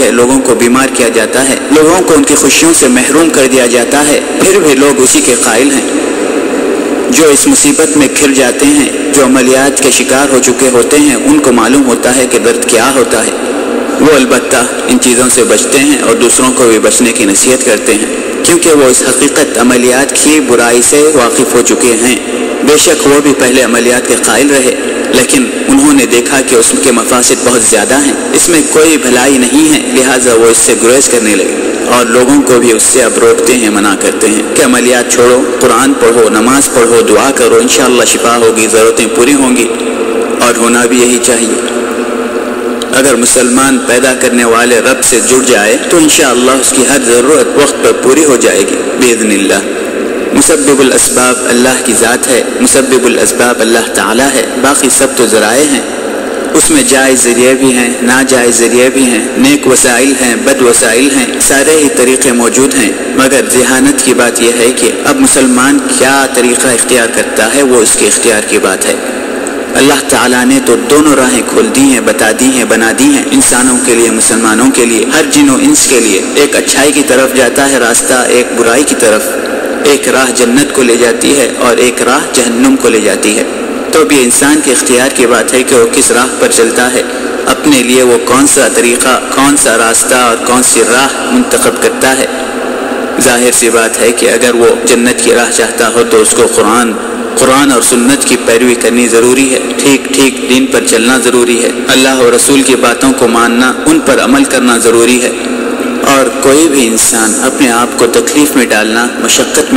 ہے، لوگوں کو بیمار کیا جاتا ہے، لوگوں کو ان کی خوشیوں سے محروم کر دیا جاتا ہے، پھر بھی لوگ اسی کے قائل ہیں۔ جو اس مصیبت میں گھر جاتے ہیں، جو عملیات کے شکار ہو چکے ہوتے ہیں، ان کو معلوم ہوتا ہے کہ درد کیا ہوتا ہے۔ وہ البتہ ان چیزوں سے بچتے ہیں اور دوسروں کو بھی بچنے کی نصیحت کرتے ہیں، کیونکہ وہ اس حقیقت عملیات کی برائی سے واقف ہو چکے ہیں۔ بے شک وہ بھی پہلے عملیات کے قائل رہے، لیکن انہوں نے دیکھا کہ اس کے مفاسد بہت زیادہ ہیں، اس میں کوئی بھلائی نہیں ہے، لہٰذا وہ اس سے گریز کرنے لگے، اور لوگوں کو بھی اس سے اب روکتے ہیں، منع کرتے ہیں کہ عملیات چھوڑو، قرآن پڑھو، نماز پڑھو، دعا کرو، انشاءاللہ شفا ہوگی، ضرورتیں پوری ہوں گی، اور ہونا بھی یہی چاہیے۔ اگر مسلمان پیدا کرنے والے رب سے جڑ جائے تو انشاءاللہ اس کی ہر ضرورت وقت پر پوری ہو جائے گی باذن اللہ۔ مسبب الاسباب اللہ کی ذات ہے، مسبب الاسباب اللہ تعالی ہے، باقی سب تو ذرائع ہیں، اس میں جائز ذریعے بھی ہیں، ناجائز ذریعے بھی ہیں، نیک وسائل ہیں، بد وسائل ہیں، سارے ہی طریقے موجود ہیں، مگر ذہانت کی بات یہ ہے کہ اب مسلمان کیا طریقہ اختیار کرتا ہے وہ اس کے اختیار کی بات ہے۔ اللہ تعالیٰ نے تو دونوں راہیں کھول دی ہیں، بتا دی ہیں، بنا دی ہیں، انسانوں کے لیے، مسلمانوں کے لیے، ہر جن و انس کے لیے۔ ایک اچھائی کی طرف جاتا ہے راستہ، ایک برائی کی طرف، ایک راہ جنت کو لے جاتی ہے اور ایک راہ جہنم کو لے جاتی ہے۔ تو بھی انسان کے اختیار کی بات ہے کہ وہ کس راہ پر چلتا ہے، اپنے لیے وہ کون سا طریقہ، کون سا راستہ اور کون سی راہ منتخب کرتا ہے۔ ظاہر سی بات ہے کہ اگر وہ جنت کی راہ چاہتا ہو تو اس کو قرآن اور سنت کی پیروی کرنی ضروری ہے، ٹھیک دین پر چلنا ضروری ہے، اللہ اور رسول کی باتوں کو ماننا، ان پر عمل کرنا ضروری ہے، اور کوئی بھی انسان اپنے آپ کو تکلیف میں ڈالنا، مشقت